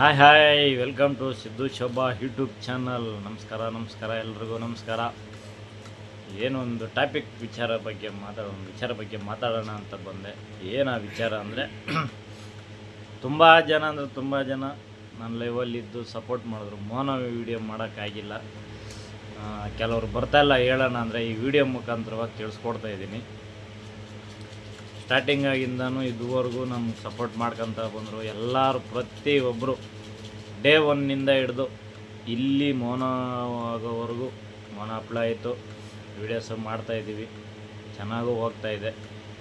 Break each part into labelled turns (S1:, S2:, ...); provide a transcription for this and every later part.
S1: Hi welcome to Siddu Shobha YouTube channel. ನಮಸ್ಕಾರ ಎಲ್ರಿಗೂ ನಮಸ್ಕಾರ. ಏನೊಂದು ವಿಚಾರ ಬಗ್ಗೆ ಮಾತಾಡೋಣ ಅಂತ ಬಂದೆ. ಏನು ಆ ವಿಚಾರ ಅಂದರೆ ತುಂಬ ಜನ ನನ್ನ ಲೈವಲ್ಲಿದ್ದು ಸಪೋರ್ಟ್ ಮಾಡಿದ್ರು. ಮೋನೋ ವಿಡಿಯೋ ಮಾಡೋಕ್ಕಾಗಿಲ್ಲ. ಕೆಲವರು ಬರ್ತಾಯಿಲ್ಲ ಹೇಳೋಣ ಅಂದರೆ ಈ ವಿಡಿಯೋ ಮುಖಾಂತರವಾಗಿ ತಿಳಿಸ್ಕೊಡ್ತಾ ಇದ್ದೀನಿ. ಸ್ಟಾರ್ಟಿಂಗಾಗಿಂದನೂ ಇದುವರೆಗೂ ನಮ್ಗೆ ಸಪೋರ್ಟ್ ಮಾಡ್ಕೊತ ಬಂದರು ಎಲ್ಲರೂ. ಪ್ರತಿಯೊಬ್ಬರು ಡೇ ಒನ್ನಿಂದ ಹಿಡ್ದು ಇಲ್ಲಿ ಮೋನೋ ಆಗೋವರೆಗೂ ಮೋನೋ ಅಪ್ಲೈ ಆಯಿತು. ವೀಡಿಯೋಸ್ ಮಾಡ್ತಾಯಿದ್ದೀವಿ, ಚೆನ್ನಾಗೂ ಹೋಗ್ತಾಯಿದೆ.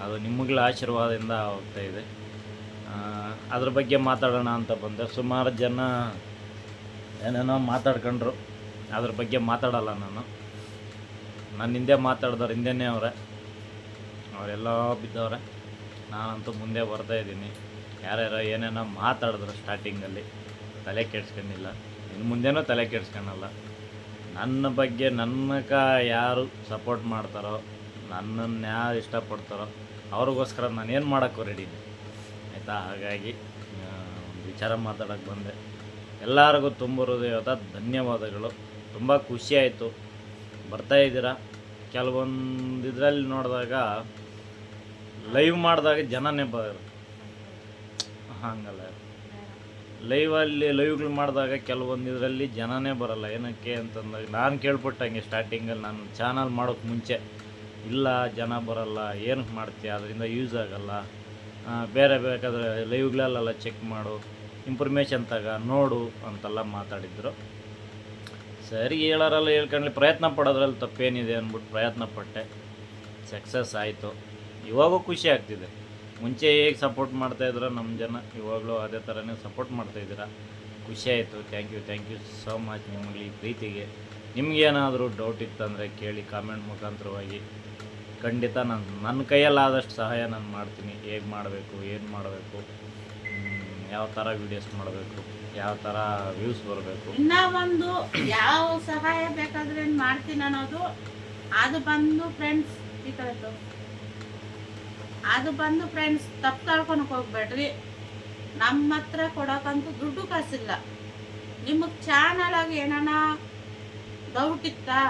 S1: ಅದು ನಿಮ್ಮಗಳ ಆಶೀರ್ವಾದದಿಂದ ಹೋಗ್ತಾಯಿದೆ. ಅದ್ರ ಬಗ್ಗೆ ಮಾತಾಡೋಣ ಅಂತ ಬಂದೆ. ಸುಮಾರು ಜನ ಏನೇನೋ ಮಾತಾಡ್ಕೊಂಡ್ರು. ಅದ್ರ ಬಗ್ಗೆ ಮಾತಾಡಲ್ಲ ನಾನು. ನನ್ನ ಹಿಂದೆ ಮಾತಾಡಿದವ್ರು ಹಿಂದೆನೇ ಅವರೆಲ್ಲ ಬಿದ್ದವ್ರೆ. ನಾನಂತೂ ಮುಂದೆ ಬರ್ತಾಯಿದ್ದೀನಿ. ಯಾರ್ಯಾರೋ ಏನೇನೋ ಮಾತಾಡಿದ್ರು ಸ್ಟಾರ್ಟಿಂಗಲ್ಲಿ, ತಲೆ ಕೆಡ್ಸ್ಕೊಂಡಿಲ್ಲ. ಇನ್ನು ಮುಂದೆನೂ ತಲೆ ಕೆಡ್ಸ್ಕೊಳಲ್ಲ. ನನ್ನ ಬಗ್ಗೆ ಯಾರು ಸಪೋರ್ಟ್ ಮಾಡ್ತಾರೋ, ನನ್ನನ್ನು ಯಾರು ಇಷ್ಟಪಡ್ತಾರೋ ಅವ್ರಿಗೋಸ್ಕರ ನಾನು ಏನು ಮಾಡೋಕ್ಕೂ ರೆಡಿನಿ, ಆಯಿತಾ? ಹಾಗಾಗಿ ಒಂದು ವಿಚಾರ ಮಾತಾಡೋಕ್ಕೆ ಬಂದೆ. ಎಲ್ಲರಿಗೂ ತುಂಬ ಹೃದಯದ ಧನ್ಯವಾದಗಳು. ತುಂಬ ಖುಷಿಯಾಯಿತು ಬರ್ತಾಯಿದ್ದೀರಾ. ಕೆಲವೊಂದು ಇದರಲ್ಲಿ ನೋಡಿದಾಗ ಲೈವ್ ಮಾಡಿದಾಗ ಜನನೇ ಬರೋರು, ಹಂಗಲ್ಲ. ಲೈವ್ಗಳು ಮಾಡಿದಾಗ ಕೆಲವೊಂದು ಇದರಲ್ಲಿ ಜನನೇ ಬರೋಲ್ಲ. ಏನಕ್ಕೆ ಅಂತಂದಾಗ ನಾನು ಕೇಳ್ಪಟ್ಟಂಗೆ ಸ್ಟಾರ್ಟಿಂಗಲ್ಲಿ ನಾನು ಚಾನಲ್ ಮಾಡೋಕ್ಕೆ ಮುಂಚೆ, ಇಲ್ಲ ಜನ ಬರೋಲ್ಲ, ಏನಕ್ಕೆ ಮಾಡ್ತೀಯ, ಅದರಿಂದ ಯೂಸ್ ಆಗೋಲ್ಲ, ಬೇರೆ ಬೇಕಾದರೆ ಲೈವ್ಗಳಲ್ಲೆಲ್ಲ ಚೆಕ್ ಮಾಡು, ಇನ್ಫಾರ್ಮೇಷನ್ ನೋಡು ಅಂತೆಲ್ಲ ಮಾತಾಡಿದ್ರು. ಸರಿ, ಹೇಳೋರಲ್ಲ ಹೇಳ್ಕೊಂಡ್ಲಿ, ಪ್ರಯತ್ನ ಪಡೋದ್ರಲ್ಲಿ ತಪ್ಪೇನಿದೆ ಅಂದ್ಬಿಟ್ಟು ಪ್ರಯತ್ನ ಪಟ್ಟೆ. ಸಕ್ಸಸ್ ಆಯಿತು. ಇವಾಗೂ ಖುಷಿ ಆಗ್ತಿದೆ. ಮುಂಚೆ ಹೇಗೆ ಸಪೋರ್ಟ್ ಮಾಡ್ತಾಯಿದ್ರು ನಮ್ಮ ಜನ, ಇವಾಗಲೂ ಅದೇ ಥರನೇ ಸಪೋರ್ಟ್ ಮಾಡ್ತಾಯಿದ್ದೀರಾ. ಖುಷಿ ಆಯಿತು. ಥ್ಯಾಂಕ್ ಯು ಸೋ ಮಚ್ ನಿಮಗೆ ಈ ಪ್ರೀತಿಗೆ. ನಿಮಗೇನಾದರೂ ಡೌಟ್ ಇತ್ತಂದರೆ ಕೇಳಿ ಕಾಮೆಂಟ್ ಮುಖಾಂತರವಾಗಿ. ಖಂಡಿತ ನನ್ನ ಕೈಯಲ್ಲಾದಷ್ಟು ಸಹಾಯ ನಾನು ಮಾಡ್ತೀನಿ. ಹೇಗೆ ಮಾಡಬೇಕು, ಏನು ಮಾಡಬೇಕು, ಯಾವ ಥರ ವೀಡಿಯೋಸ್ ಮಾಡಬೇಕು, ಯಾವ ಥರ ವ್ಯೂಸ್ ಬರಬೇಕು,
S2: ಇನ್ನೂ ಒಂದು ಯಾವ ಸಹಾಯ ಬೇಕಾದ್ರೆ ಮಾಡ್ತೀನಿ ಅನ್ನೋದು ಅದು ಬಂದು ಫ್ರೆಂಡ್ಸ್ ಈ ಕಡೆ ಅದು ಬಂದು ಫ್ರೆಂಡ್ಸ್ ತಪ್ಪು ಕಳ್ಕೊಳಕ್ಕೆ ಹೋಗ್ಬೇಡ್ರಿ. ನಮ್ಮ ಹತ್ರ ಕೊಡೋಕ್ಕಂತೂ ದುಡ್ಡು ಕಾಸಿಲ್ಲ. ನಿಮಗೆ ಚಾನಲ್ ಆಗಿ ಏನಾನ ಡೌಟ್ ಇತ್ತಾ,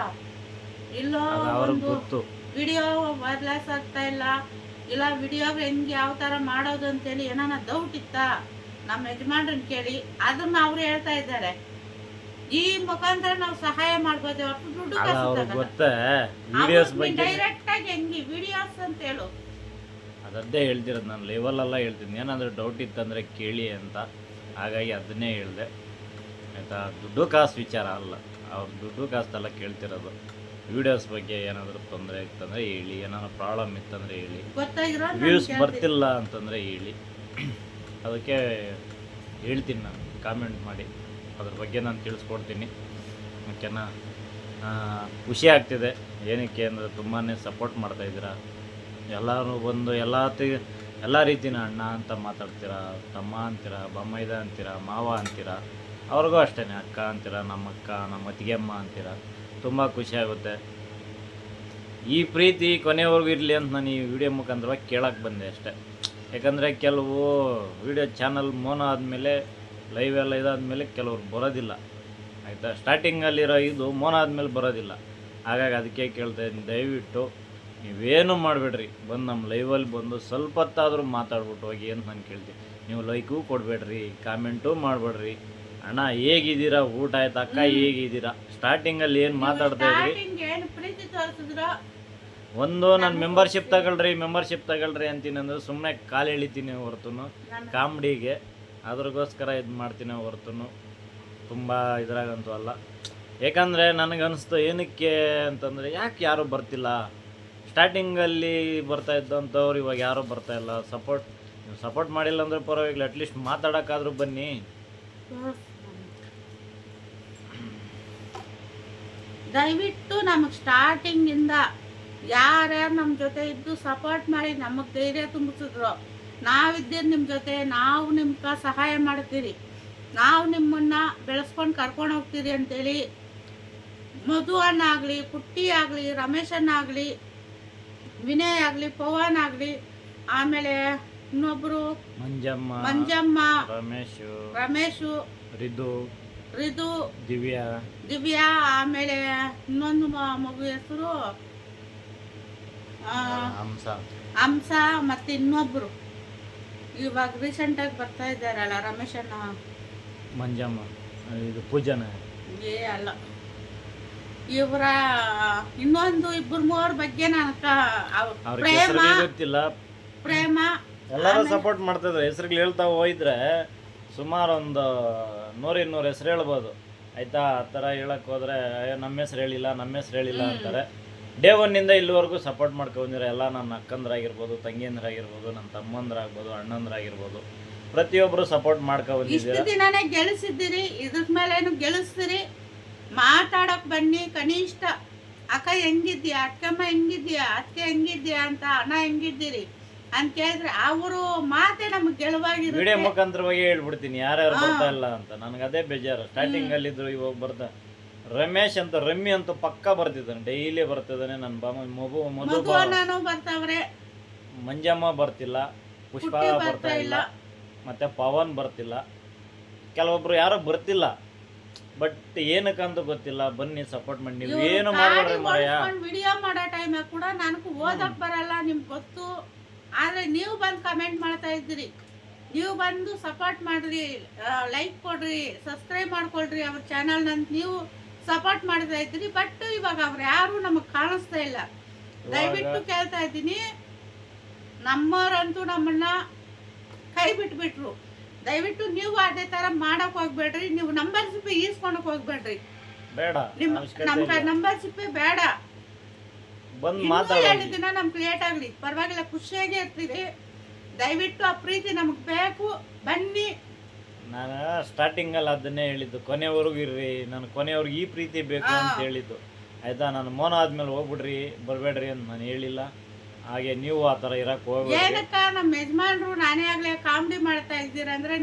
S2: ಇಲ್ಲೋ ಒಂದು ವಿಡಿಯೋ ವೈರ್ಲೆಸ್ ಆಗ್ತಾ ಇಲ್ಲ ವಿಡಿಯೋ ಹೆಂಗೆ ಯಾವ ಥರ ಮಾಡೋದು ಅಂತೇಳಿ ಏನಾನ ಡೌಟ್ ಇತ್ತಾ, ನಮ್ಮ ಯಜಮಾನ್ರನ್ನ ಕೇಳಿ. ಅದನ್ನ ಅವ್ರು ಹೇಳ್ತಾ ಇದ್ದಾರೆ. ಈ ಮುಖಾಂತರ ನಾವು ಸಹಾಯ ಮಾಡ್ಬೋದು. ಅಷ್ಟು ದುಡ್ಡು ಡೈರೆಕ್ಟ್ ಆಗಿ ಹೆಂಗೆ ವಿಡಿಯೋಸ್ ಅಂತ ಹೇಳು.
S1: ಅದದ್ದೇ ಹೇಳ್ತಿರೋದು. ನಾನು ಲೆವೆಲೆಲ್ಲ ಹೇಳ್ತೀನಿ. ಏನಾದರೂ ಡೌಟ್ ಇತ್ತಂದರೆ ಕೇಳಿ ಅಂತ. ಹಾಗಾಗಿ ಅದನ್ನೇ ಹೇಳಿದೆ, ಆಯಿತಾ? ದುಡ್ಡು ಕಾಸು ವಿಚಾರ ಅಲ್ಲ, ಅವ್ರು ದುಡ್ಡು ಕಾಸೆಲ್ಲ ಕೇಳ್ತಿರೋದು. ವೀಡಿಯೋಸ್ ಬಗ್ಗೆ ಏನಾದರೂ ತೊಂದರೆ ಇತ್ತಂದರೆ ಹೇಳಿ, ಏನಾದ್ರು ಪ್ರಾಬ್ಲಮ್ ಇತ್ತಂದರೆ ಹೇಳಿ, ವ್ಯೂಸ್ ಬರ್ತಿಲ್ಲ ಅಂತಂದರೆ ಹೇಳಿ. ಅದಕ್ಕೆ ಹೇಳ್ತೀನಿ ನಾನು, ಕಾಮೆಂಟ್ ಮಾಡಿ ಅದ್ರ ಬಗ್ಗೆ ನಾನು ತಿಳಿಸ್ಕೊಡ್ತೀನಿ. ಓಕೆನಾ? ಖುಷಿ ಆಗ್ತಿದೆ. ಏನಕ್ಕೆ ಅಂದರೆ ತುಂಬಾ ಸಪೋರ್ಟ್ ಮಾಡ್ತಾಯಿದ್ದೀರಾ. ಎಲ್ಲರೂ ಬಂದು ಎಲ್ಲ ರೀತಿನ ಅಣ್ಣ ಅಂತ ಮಾತಾಡ್ತೀರಾ, ತಮ್ಮ ಅಂತೀರ, ಬೊಮ್ಮೈದ ಅಂತೀರ, ಮಾವ ಅಂತೀರ. ಅವ್ರಿಗೂ ಅಷ್ಟೇ ಅಕ್ಕ ಅಂತೀರ, ನಮ್ಮ ಅಕ್ಕ, ನಮ್ಮ ಅತ್ತಿಗೆಮ್ಮ ಅಂತೀರ. ತುಂಬ ಖುಷಿಯಾಗುತ್ತೆ. ಈ ಪ್ರೀತಿ ಕೊನೆವರೆಗೂ ಇರಲಿ ಅಂತ ನಾನು ಈ ವಿಡಿಯೋ ಮುಖಾಂತರವಾಗಿ ಕೇಳೋಕ್ಕೆ ಬಂದೆ ಅಷ್ಟೇ. ಯಾಕಂದರೆ ಕೆಲವು ವಿಡಿಯೋ ಚಾನಲ್ ಮೋನೋ ಆದಮೇಲೆ, ಲೈವ್ ಎಲ್ಲ ಇದಾದಮೇಲೆ ಕೆಲವ್ರು ಬರೋದಿಲ್ಲ, ಆಯಿತಾ? ಸ್ಟಾರ್ಟಿಂಗಲ್ಲಿರೋ ಇದು ಮೋನೋ ಆದಮೇಲೆ ಬರೋದಿಲ್ಲ. ಹಾಗಾಗಿ ಅದಕ್ಕೆ ಕೇಳ್ತಾ ಇದ್ದೀನಿ, ದಯವಿಟ್ಟು ನೀವೇನು ಮಾಡಬೇಡ್ರಿ. ಬಂದು ನಮ್ಮ ಲೈವಲ್ಲಿ ಬಂದು ಸ್ವಲ್ಪ ಹೊತ್ತಾದರೂ ಮಾತಾಡ್ಬಿಟ್ಟು ಹೋಗಿ ಅಂತ ನಾನು ಕೇಳ್ತೀನಿ. ನೀವು ಲೈಕೂ ಕೊಡಬೇಡ್ರಿ, ಕಾಮೆಂಟೂ ಮಾಡಬೇಡ್ರಿ. ಅಣ್ಣ ಹೇಗಿದ್ದೀರಾ, ಊಟ ಆಯ್ತು, ಅಕ್ಕ ಹೇಗಿದ್ದೀರಾ, ಸ್ಟಾರ್ಟಿಂಗಲ್ಲಿ ಏನು ಮಾತಾಡ್ತಾ ಇದ್ರಿ, ಒಂದು ನನ್ನ ಮೆಂಬರ್ಶಿಪ್ ತಗೊಳ್ರಿ ಅಂತೀನಿ ಅಂದರೆ ಸುಮ್ಮನೆ ಕಾಲು ಎಳಿತೀನಿ ಹೊರತು ಕಾಮಿಡಿಗೆ. ಅದ್ರಗೋಸ್ಕರ ಇದು ಮಾಡ್ತೀನಿ ಹೊರತು ತುಂಬ ಇದ್ರಾಗಂತೂ ಅಲ್ಲ. ಯಾಕಂದರೆ ನನಗನ್ನಿಸ್ತು, ಏನಕ್ಕೆ ಅಂತಂದರೆ, ಯಾಕೆ ಯಾರೂ ಬರ್ತಿಲ್ಲ? ಸ್ಟಾರ್ಟಿಂಗಲ್ಲಿ ಬರ್ತಾ ಇದ್ದಂಥವ್ರು ಇವಾಗ ಯಾರೂ ಬರ್ತಾಯಿಲ್ಲ. ಸಪೋರ್ಟ್ ಮಾಡಿಲ್ಲ ಅಂದರೆ ಪರವಾಗಿಲ್ಲ, ಅಟ್ಲೀಸ್ಟ್ ಮಾತಾಡೋಕ್ಕಾದ್ರೂ ಬನ್ನಿ.
S2: ದಯವಿಟ್ಟು ನಮಗೆ ಸ್ಟಾರ್ಟಿಂಗಿಂದ ಯಾರ್ಯಾರು ನಮ್ಮ ಜೊತೆ ಇದ್ದು ಸಪೋರ್ಟ್ ಮಾಡಿ ನಮಗೆ ಧೈರ್ಯ ತುಂಬಿಸಿದ್ರು, ನಾವಿದ್ದೀರಿ ನಿಮ್ಮ ಜೊತೆ, ನಾವು ನಿಮ್ಗೆ ಸಹಾಯ ಮಾಡ್ತೀರಿ, ನಾವು ನಿಮ್ಮನ್ನು ಬೆಳೆಸ್ಕೊಂಡು ಕರ್ಕೊಂಡು ಹೋಗ್ತೀರಿ ಅಂತೇಳಿ ಮಧು ಅಣ್ಣ ಆಗಲಿ, ಪುಟ್ಟಿ ಆಗಲಿ, ರಮೇಶ್ ಅಣ್ಣ ಆಗಲಿ, ವಿನಯ್ ಆಗಲಿ, ಪವನ್ ಆಗಲಿ, ಆಮೇಲೆ ಇನ್ನೊಬ್ರು
S1: ಮಂಜಮ್ಮ,
S2: ಮಂಜಮ್ಮ, ರಮೇಶು,
S1: ರಿದು,
S2: ದಿವ್ಯಾ, ಆಮೇಲೆ ಇನ್ನೊಂದು ಮಗು ಹೆಸರು ಹಂಸ, ಮತ್ತೆ ಇನ್ನೊಬ್ರು ಇವಾಗ ರೀಸೆಂಟ್ ಆಗಿ ಬರ್ತಾ ಇದ್ದಾರಲ್ಲ ರಮೇಶಣ್ಣ,
S1: ಮಂಜಮ್ಮ, ಇದು ಪೂಜನ,
S2: ಅಲ್ಲ ಇವರ ಇನ್ನೊಂದು ಇಬ್ಬರು ಮೂವರ ಬಗ್ಗೆ ಪ್ರೇಮ
S1: ಎಲ್ಲರೂ ಸಪೋರ್ಟ್ ಮಾಡ್ತಿದ್ರು. ಹೆಸರುಗಳು ಹೇಳ್ತಾ ಹೋಯ್ದ್ರೆ ಸುಮಾರು ಒಂದು 100-200 ಹೆಸರು ಹೇಳ್ಬೋದು ಆಯ್ತಾ. ಆ ಥರ ಹೇಳಕ್ಕೆ ಹೋದ್ರೆ ನಮ್ಮ ಹೆಸರು ಹೇಳಿಲ್ಲ ಅಂತಾರೆ. ಡೇ ಒನ್ನಿಂದ ಇಲ್ಲಿವರೆಗೂ ಸಪೋರ್ಟ್ ಮಾಡ್ಕೊಂಡಿರೋ ಎಲ್ಲ ನನ್ನ ಅಕ್ಕಂದ್ರಾಗಿರ್ಬೋದು, ತಂಗಿಯಂದ್ರಾಗಿರ್ಬೋದು, ನನ್ನ ತಮ್ಮಂದ್ರಾಗ್ಬೋದು, ಅಣ್ಣಂದ್ರಾಗಿರ್ಬೋದು, ಪ್ರತಿಯೊಬ್ಬರು ಸಪೋರ್ಟ್
S2: ಇಷ್ಟು ದಿನನೇ ಗೆಲ್ಲಿಸಿದ್ದೀರಿ, ಇದ್ರ ಮೇಲೇನು ಗೆಲ್ಲಿಸ್ತೀರಿ. ಮಾತಾಡಕ್ ಬನ್ನಿ, ಕನಿಷ್ಠ ಅಕ್ಕ ಹೆಂಗಿದ್ಯಾ, ಅಕ್ಕಮ್ಮ ಹೆಂಗಿದ್ಯಾ, ಅತ್ತೆ ಹೆಂಗಿದ್ಯಾ ಅಂತ, ಅಣ್ಣ ಹೆಂಗಿದ್ದೀರಿ ಅಂತ ಕೇಳಿದ್ರೆ ಅವರು ಮಾತೆ ನಮ್ಗೆ ಗೆಲುವಾಗಿರುತ್ತೆ.
S1: ವಿಡಿಯೋ ಮುಖಾಂತರವಾಗಿ ಹೇಳ್ಬಿಡ್ತೀನಿ ಯಾರ್ಯಾರು ಬರ್ತಾ ಇಲ್ಲ ಅಂತ. ನನಗೆ ಅದೇ ಬೇಜಾರು. ಸ್ಟಾರ್ಟಿಂಗ್ ಅಲ್ಲಿ ಇದ್ರು, ಇವಾಗ ಬರ್ತಾ ರಮೇಶ್ ಅಂತ, ರಮ್ಮಿ ಅಂತೂ ಪಕ್ಕ ಬರ್ತಿದ್ದಾನೆ, ಡೈಲಿ ಬರ್ತಿದ್ದಾನೆ. ನನ್ನ ಮಧು
S2: ಬರ್ತಾವ್ರೆ,
S1: ಮಂಜಮ್ಮ ಬರ್ತಿಲ್ಲ, ಪುಷ್ಪ ಬರ್ತಾ ಇಲ್ಲ, ಮತ್ತೆ ಪವನ್ ಬರ್ತಿಲ್ಲ, ಕೆಲವೊಬ್ರು ಯಾರೋ ಬರ್ತಿಲ್ಲ. ಬಟ್ ಏನಕ್ಕಂತ ಗೊತ್ತಿಲ್ಲ. ಬನ್ನಿ ಸಪೋರ್ಟ್ ಮಾಡಿ. ನೀವು ಏನು ಮಾಡ್ಬೇಡ್ರಿ ಮಾರಾಯ.
S2: ವಿಡಿಯೋ ಮಾಡೋ ಟೈಮ್ ಕೂಡ ನನಗೂ ಓದಕ್ ಬರಲ್ಲ, ನಿಮ್ಗೆ ಗೊತ್ತು. ಆದ್ರೆ ನೀವು ಬಂದು ಕಮೆಂಟ್ ಮಾಡ್ತಾ ಇದ್ದೀರಿ, ನೀವು ಬಂದು ಸಪೋರ್ಟ್ ಮಾಡ್ರಿ, ಲೈಕ್ ಕೊಡ್ರಿ, ಸಬ್ಸ್ಕ್ರೈಬ್ ಮಾಡ್ಕೊಳ್ರಿ ಅವ್ರ ಚಾನಲ್ನ ಅಂತ ನೀವು ಸಪೋರ್ಟ್ ಮಾಡ್ತಾ ಇದ್ದೀರಿ. ಬಟ್ ಇವಾಗ ಅವ್ರು ಯಾರು ನಮಗ್ ಕಾಣಿಸ್ತಾ ಇಲ್ಲ. ದಯವಿಟ್ಟು ಕೇಳ್ತಾ ಇದ್ದೀನಿ, ನಮ್ಮವರಂತೂ ನಮ್ಮನ್ನ ಕೈ ಬಿಟ್ಬಿಟ್ರು. ದಯವಿಟ್ಟು ನೀವು ಅದೇ ತರ ಮಾಡಕ್ ಹೋಗ್ಬೇಡ್ರಿ. ನೀವು ನಂಬರ್ ಸಿಪ್ಪೆ ಈಸ್ಕೊಳಕ್ ಹೋಗ್ಬೇಡ್ರಿ.
S1: ಬೇಡ,
S2: ನಮ್ಗೆ ನಂಬರ್ ಸಿಪ್ಪೆ ಬೇಡ.
S1: ಬಂದ್
S2: ದಿನ ನಮ್ಗೆ ಲೇಟ್ ಆಗ್ಲಿ ಪರವಾಗಿಲ್ಲ, ಖುಷಿಯಾಗಿ ಇರ್ತೀವಿ. ದಯವಿಟ್ಟು ಆ ಪ್ರೀತಿ ನಮಗ್ ಬೇಕು, ಬನ್ನಿ.
S1: ನಾನು ಸ್ಟಾರ್ಟಿಂಗ್ ಅಲ್ಲಿ ಅದನ್ನೇ ಹೇಳಿದ್ದು, ಕೊನೆವರೆಗೂ ಇರ್ರಿ, ನಾನು ಕೊನೆವರೆಗೂ ಈ ಪ್ರೀತಿ ಬೇಕು ಅಂತ ಹೇಳಿದ್ದು ಆಯ್ತಾ. ನಾನು ಮೋನ ಆದ್ಮೇಲೆ ಹೋಗ್ಬಿಡ್ರಿ, ಬರ್ಬೇಡ್ರಿ ಅಂತ ನಾನು ಹೇಳಿಲ್ಲ. ಹಾಗೆ ನೀವು ಆ ಥರ ಇರಕ್ಕೆ ಹೋಗ್ಬೇಡಿ.
S2: ಏನಕ್ಕ ನಮ್ಮ ಯಜಮಾನ್ರು ನಾನೇ ಆಗ್ಲೇ ಕಾಮಿಡಿ ಮಾಡ್ತಾ ಇದ್ದೀರ ಅಂದ್ರೆ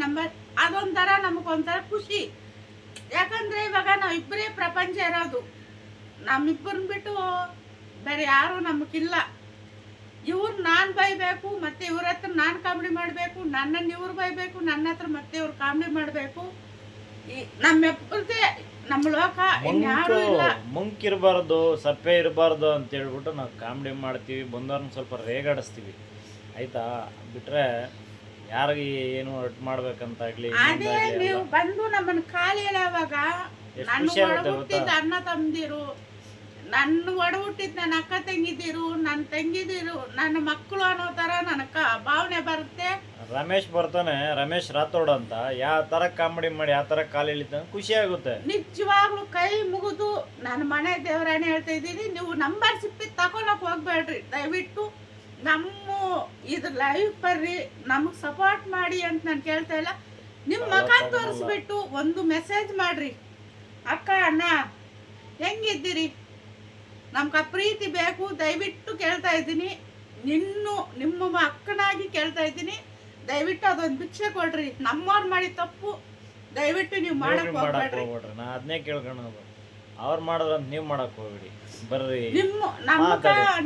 S2: ಅದೊಂಥರ ನಮಗೊಂಥರ ಖುಷಿ. ಯಾಕಂದ್ರೆ ಇವಾಗ ನಾವು ಇಬ್ಬರೇ ಪ್ರಪಂಚ ಇರೋದು, ನಮ್ಮಿಬ್ಬರನ್ನ ಬಿಟ್ಟು ಬೇರೆ ಯಾರು ನಮಗಿಲ್ಲ. ಇವ್ರು ನಾನು ಬೈಬೇಕು, ಮತ್ತೆ ಇವ್ರ ಹತ್ರ ನಾನು ಕಾಮಿಡಿ ಮಾಡಬೇಕು, ನನ್ನನ್ನು ಇವ್ರು ಬೈಬೇಕು, ನನ್ನ ಹತ್ರ ಮತ್ತೆ ಇವ್ರು ಕಾಮಿಡಿ ಮಾಡಬೇಕು. ನಮ್ಮಿಬ್ಬರದೇ ನಮ್ಮ ಲೋಕ, ಯಾರು ಇಲ್ಲ.
S1: ಮುಂಕಿರಬಾರ್ದು, ಸಪ್ಪೆ ಇರಬಾರ್ದು ಅಂತ ಹೇಳ್ಬಿಟ್ಟು ನಾವು ಕಾಮಿಡಿ ಮಾಡ್ತೀವಿ, ಬಂದವ್ರನ್ನ ಸ್ವಲ್ಪ ರೇಗಾಡಿಸ್ತೀವಿ ಆಯ್ತಾ. ಬಿಟ್ರೆ ಯಾರಿಗೆ ಏನು ಅಟ್ ಮಾಡ್ಬೇಕಂತಾಗ್ಲಿ.
S2: ಅದೇ ನೀವು ಬಂದು ನಮ್ಮನ್ನ ಖಾಲಿ ಹೇಳುವಾಗ ನನ್ನ ಅಣ್ಣ ತಮ್ಮದಿರು, ನನ್ನ ಒಡ ಹುಟ್ಟಿದ ನನ್ನ ಅಕ್ಕ ತಂಗಿದಿರು, ನನ್ನ ತಂಗಿದಿರು, ನನ್ನ ಮಕ್ಕಳು ಅನ್ನೋ ತರ ನನಗೆ ಭಾವನೆ ಬರುತ್ತೆ.
S1: ರಮೇಶ್ ಬರ್ತಾನೆ, ರಮೇಶ್ ರಾಥೋಡ್ ಅಂತ, ಯಾವ ತರ ಕಾಮಿಡಿ ಮಾಡಿ ಯಾವ ತರ ಕಾಲು ಎಳಿತಾನೆ, ಖುಷಿ ಆಗುತ್ತೆ.
S2: ನಿಜವಾಗ್ಲೂ ಕೈ ಮುಗಿದು ನನ್ನ ಮನೆ ದೇವರಾಣೆ ಹೇಳ್ತಾ ಇದ್ದೀನಿ, ನೀವು ನಂಬರ್ ಸಿಪ್ಪಿ ತಗೊಳಕ್ ಹೋಗ್ಬೇಡ್ರಿ. ದಯವಿಟ್ಟು ನಮ್ಮ ಇದ್ರ ಲೈವ್ ಬರ್ರಿ, ನಮಗ್ ಸಪೋರ್ಟ್ ಮಾಡಿ ಅಂತ ನಾನು ಕೇಳ್ತಾ ಇಲ್ಲ. ನಿಮ್ಮ ಮಗ ತೋರಿಸ್ಬಿಟ್ಟು ಒಂದು ಮೆಸೇಜ್ ಮಾಡ್ರಿ, ಅಕ್ಕ ಅಣ್ಣ ಹೆಂಗಿದ್ದೀರಿ, ನಮ್ಗೆ ಆ ಪ್ರೀತಿ ಬೇಕು. ದಯವಿಟ್ಟು ಕೇಳ್ತಾ ಇದ್ದೀನಿ, ನಿಮ್ಮ ಅಕ್ಕನಾಗಿ ಕೇಳ್ತಾ ಇದ್ದೀನಿ, ದಯವಿಟ್ಟು ಅದೊಂದು ಭಿಕ್ಷೆ ಕೊಡ್ರಿ. ನಮ್ಮವ್ರು ಮಾಡಿ ತಪ್ಪು ದಯವಿಟ್ಟು ನೀವು ಮಾಡಕ್ ಹೋಗ್ಬೇಡ್ರಿ.
S1: ನಾ ಅದನ್ನೇ ಕೇಳ್ಕೊಳ್ಳೋದು, ಅವ್ರು ಮಾಡೋದ್ರಂತ ನೀವು ಮಾಡಕ್ ಹೋಗ್ಬೇಡಿ. ಬರ್ರಿ,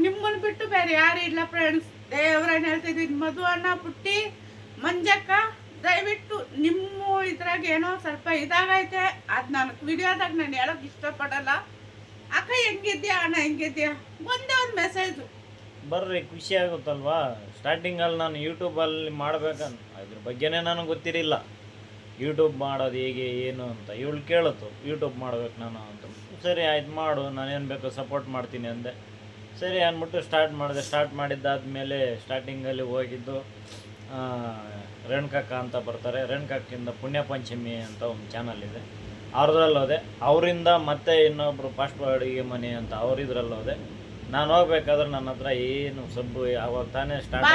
S2: ನಿಮ್ಮನ್ನ ಬಿಟ್ಟು ಬೇರೆ ಯಾರು ಇಲ್ಲ ಫ್ರೆಂಡ್ಸ್. ದೇವ್ರನ್ನ ಹೇಳ್ತಿದ್ದೀನಿ, ಮಧು ಅಣ್ಣ, ಪುಟ್ಟಿ, ಮಂಜಕ್ಕ, ದಯವಿಟ್ಟು ನಿಮ್ಮ ಇದ್ರಾಗ ಏನೋ ಸ್ವಲ್ಪ ಇದಾಗೈತೆ, ಅದು ನಾನು ವಿಡಿಯೋದಾಗ ನಾನು ಹೇಳೋಕೆ ಇಷ್ಟಪಡಲ್ಲ. ಅಕ್ಕ ಹೆಂಗಿದ್ಯಾ, ಅಣ್ಣ ಹೆಂಗಿದ್ಯಾ, ಒಂದೇ ಒಂದು ಮೆಸೇಜು
S1: ಬರ್ರಿ, ಖುಷಿ ಆಗುತ್ತಲ್ವಾ. ಸ್ಟಾರ್ಟಿಂಗಲ್ಲಿ ನಾನು ಯೂಟ್ಯೂಬಲ್ಲಿ ಮಾಡ್ಬೇಕಂತ ಅದ್ರ ಬಗ್ಗೆನೇ ನನಗೆ ಗೊತ್ತಿರಲಿಲ್ಲ, ಯೂಟ್ಯೂಬ್ ಮಾಡೋದು ಹೇಗೆ ಏನು ಅಂತ. ಇವಳು ಕೇಳುತ್ತು ಯೂಟ್ಯೂಬ್ ಮಾಡ್ಬೇಕು ನಾನು ಅಂತ. ಸರಿ ಆಯ್ತು ಮಾಡು, ನಾನೇನು ಬೇಕೋ ಸಪೋರ್ಟ್ ಮಾಡ್ತೀನಿ ಅಂದೆ. ಸರಿ ಅಂದ್ಬಿಟ್ಟು ಸ್ಟಾರ್ಟ್ ಮಾಡಿದ್ದಾದಮೇಲೆ ಸ್ಟಾರ್ಟಿಂಗಲ್ಲಿ ಹೋಗಿದ್ದು ರೇಣುಕಕ್ಕ ಅಂತ ಬರ್ತಾರೆ. ರೇಣುಕಕ್ಕಿಂದ ಪುಣ್ಯ ಪಂಚಮಿ ಅಂತ ಒಂದು ಚಾನಲ್ ಇದೆ, ಅವ್ರದ್ರಲ್ಲಿ ಹೋದೆ. ಅವರಿಂದ ಮತ್ತೆ ಇನ್ನೊಬ್ರು ಫಾಸ್ಟ್ ಅಡುಗೆ ಮನೆ ಅಂತ ಅವ್ರಿದ್ರಲ್ಲಿ ಹೋದೆ. ನಾನು ಹೋಗ್ಬೇಕಾದ್ರೆ ನನ್ನ ಹತ್ರ ಏನು ಸಬ್ಬು ಅವಾಗ ತಾನೇ ಸ್ಟಾರ್ಟ್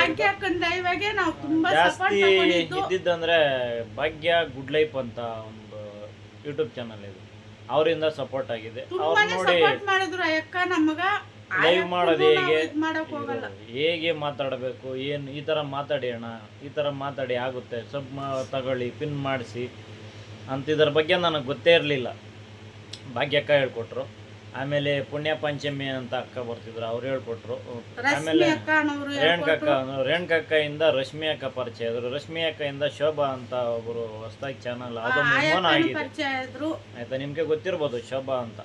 S1: ಜಾಸ್ತಿ ಇದ್ದಿದ್ದಂದ್ರೆ ಭಾಗ್ಯ ಗುಡ್ ಲೈಫ್ ಅಂತ ಒಂದು ಯೂಟ್ಯೂಬ್ ಚಾನಲ್ ಇದೆ, ಅವರಿಂದ ಸಪೋರ್ಟ್ ಆಗಿದೆ. ಅವ್ರು ನೋಡಿ ಲೈವ್ ಮಾಡೋದು ಹೇಗೆ ಮಾತಾಡಬೇಕು, ಏನು ಈ ಥರ ಮಾತಾಡಿ ಅಣ್ಣ, ಈ ಥರ ಮಾತಾಡಿ ಆಗುತ್ತೆ, ಸಬ್ ತಗೊಳ್ಳಿ, ಪಿನ್ ಮಾಡಿಸಿ ಅಂತ ಇದ್ರ ಬಗ್ಗೆ ನನಗೆ ಗೊತ್ತೇ ಇರಲಿಲ್ಲ. ಭಾಗ್ಯಕ್ಕ ಹೇಳ್ಕೊಟ್ರು. ಆಮೇಲೆ ಪುಣ್ಯ ಪಂಚಮಿ ಅಂತ ಅಕ್ಕ ಬರ್ತಿದ್ರು, ಅವ್ರು ಹೇಳ್ಕೊಟ್ರು.
S2: ರಶ್ಮಿ
S1: ಆಮೇಲೆ
S2: ಅಕ್ಕ ಅನ್ನೋರು
S1: ರೇಣುಕಕ್ಕಾಯಿಂದ ರಶ್ಮಿ ಅಕ್ಕ ಪರಿಚಯ ಆದ್ರು. ರಶ್ಮಿ ಅಕ್ಕಯಿಂದ ಶೋಭಾ ಅಂತ ಒಬ್ಬರು ಹೊಸದಾಗಿ ಚಾನಲ್ ಅದು ಮೋನ ಆಗಿದೆ
S2: ಪರಿಚಯ ಇದ್ರು.
S1: ಆಯ್ತಾ, ನಿಮಗೆ ಗೊತ್ತಿರ್ಬೋದು ಶೋಭಾ ಅಂತ.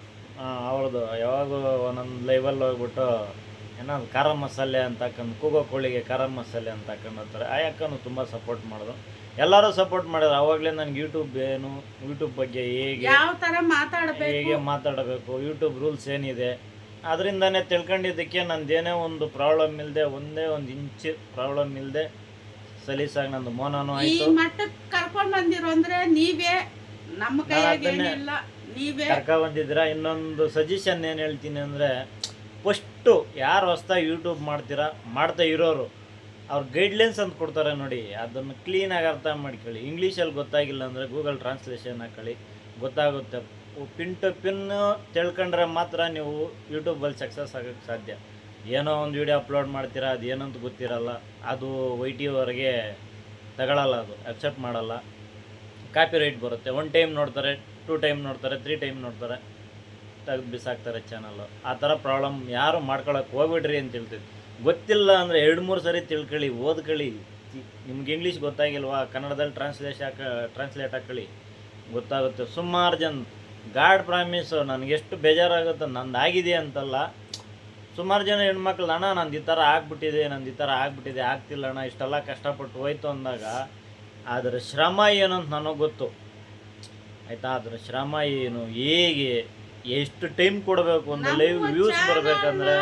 S1: ಅವ್ರದ್ದು ಯಾವಾಗ ಒಂದೊಂದು ಲೈವಲ್ಲಿ ಹೋಗ್ಬಿಟ್ಟು ಏನೋ ಖಾರ ಮಸಾಲೆ ಅಂತ ಹಾಕೊಂಡು ಕೂಗೋ ಕೋಳಿಗೆ ಖಾರ ಮಸಾಲೆ ಅಂತ ಹಾಕೊಂಡು ಹೋಗ್ತಾರೆ. ಆ ಅಕ್ಕನೂ ತುಂಬ ಸಪೋರ್ಟ್ ಮಾಡಿದ್ರು, ಎಲ್ಲರೂ ಸಪೋರ್ಟ್ ಮಾಡಿದ್ರು. ಆವಾಗಲೇ ನನಗೆ ಯೂಟ್ಯೂಬ್ ಏನು, ಯೂಟ್ಯೂಬ್ ಬಗ್ಗೆ
S2: ಯಾವ ತರ ಮಾತಾಡಬೇಕು,
S1: ಹೇಗೆ ಮಾತಾಡಬೇಕು, ಯೂಟ್ಯೂಬ್ ರೂಲ್ಸ್ ಏನಿದೆ ಅದರಿಂದನೇ ತಿಳ್ಕೊಂಡಿದ್ದಕ್ಕೆ ನಂದೇನೇ ಒಂದು ಪ್ರಾಬ್ಲಮ್ ಇಲ್ಲದೆ, ಒಂದೇ ಒಂದು ಇಂಚು ಪ್ರಾಬ್ಲಮ್ ಇಲ್ಲದೆ ಸಲೀಸಾಗಿ ನಂದು ಮೋನನೂ
S2: ಈ
S1: ಆಯಿತು.
S2: ಮಟ್ಟಕ್ಕೆ ಕರ್ಕೊಂಡ್ ಬಂದಿರೋ ಅಂದ್ರೆ ನೀವೇ, ನಮ್ಮ ಕೈಯಾಗ ಏನಿಲ್ಲ, ನೀವೇ
S1: ಬಂದಿದ್ದೀರಾ. ಇನ್ನೊಂದು ಸಜೆಷನ್ ಏನು ಹೇಳ್ತೀನಿ ಅಂದರೆ, ಫಸ್ಟು ಯಾರು ಹೊಸ್ದಾಗಿ ಯೂಟ್ಯೂಬ್ ಮಾಡ್ತಾ ಇರೋರು ಅವ್ರ ಗೈಡ್ಲೈನ್ಸ್ ಅಂತ ಕೊಡ್ತಾರೆ ನೋಡಿ, ಅದನ್ನು ಕ್ಲೀನಾಗಿ ಅರ್ಥ ಮಾಡ್ಕೊಳ್ಳಿ. ಇಂಗ್ಲೀಷಲ್ಲಿ ಗೊತ್ತಾಗಿಲ್ಲ ಅಂದರೆ ಗೂಗಲ್ ಟ್ರಾನ್ಸ್ಲೇಷನ್ ಹಾಕೊಳ್ಳಿ, ಗೊತ್ತಾಗುತ್ತೆ. ಪಿನ್ ಟು ಪಿನ್ ತಿಳ್ಕೊಂಡ್ರೆ ಮಾತ್ರ ನೀವು ಯೂಟ್ಯೂಬಲ್ಲಿ ಸಕ್ಸಸ್ ಆಗೋಕ್ಕೆ ಸಾಧ್ಯ. ಏನೋ ಒಂದು ವಿಡಿಯೋ ಅಪ್ಲೋಡ್ ಮಾಡ್ತೀರಾ, ಅದು ಏನಂತ ಗೊತ್ತಿರಲ್ಲ, ಅದು ವೈಟಿವರೆಗೆ ತಗೊಳ್ಳಲ್ಲ, ಅದು ಅಕ್ಸೆಪ್ಟ್ ಮಾಡಲ್ಲ, ಕಾಪಿ ರೈಟ್ ಬರುತ್ತೆ. 1 ಟೈಮ್ ನೋಡ್ತಾರೆ, 2 ಟೈಮ್ ನೋಡ್ತಾರೆ, 3 ಟೈಮ್ ನೋಡ್ತಾರೆ, ತೆಗೆದು ಬಿಸಾಕ್ತಾರೆ ಚಾನಲ್ಲು. ಆ ಥರ ಪ್ರಾಬ್ಲಮ್ ಯಾರು ಮಾಡ್ಕೊಳಕ್ಕೆ ಹೋಗ್ಬಿಡ್ರಿ ಅಂತ ಹೇಳ್ತಿದ್ವಿ. ಗೊತ್ತಿಲ್ಲ ಅಂದರೆ 2-3 ಸರಿ ತಿಳ್ಕೊಳ್ಳಿ, ಓದ್ಕೊಳ್ಳಿ. ನಿಮ್ಗೆ ಇಂಗ್ಲೀಷ್ ಗೊತ್ತಾಗಿಲ್ವಾ, ಕನ್ನಡದಲ್ಲಿ ಟ್ರಾನ್ಸ್ಲೇಟ್ ಹಾಕೊಳ್ಳಿ, ಗೊತ್ತಾಗುತ್ತೆ. ಸುಮಾರು ಜನ ಗಾಡ್ ಪ್ರಾಮಿಸು ನನಗೆಷ್ಟು ಬೇಜಾರಾಗುತ್ತೆ, ನಂದು ಆಗಿದೆ ಅಂತಲ್ಲ, ಸುಮಾರು ಜನ ಹೆಣ್ಮಕ್ಳು ಅಣ್ಣ ನಂದು ಈ ಥರ ಆಗ್ಬಿಟ್ಟಿದೆ, ಆಗ್ತಿಲ್ಲ ಅಣ್ಣ, ಇಷ್ಟೆಲ್ಲ ಕಷ್ಟಪಟ್ಟು ಹೋಯ್ತು ಅಂದಾಗ ಅದರ ಶ್ರಮ ಏನು ಅಂತ ನನಗೆ ಗೊತ್ತು ಆಯಿತಾ. ಅದರ ಶ್ರಮ ಏನು, ಹೇಗೆ, ಎಷ್ಟು ಟೈಮ್ ಕೊಡಬೇಕು, ಒಂದು ಲೈವ್ ವ್ಯೂಸ್ ಬರಬೇಕಂದ್ರೆ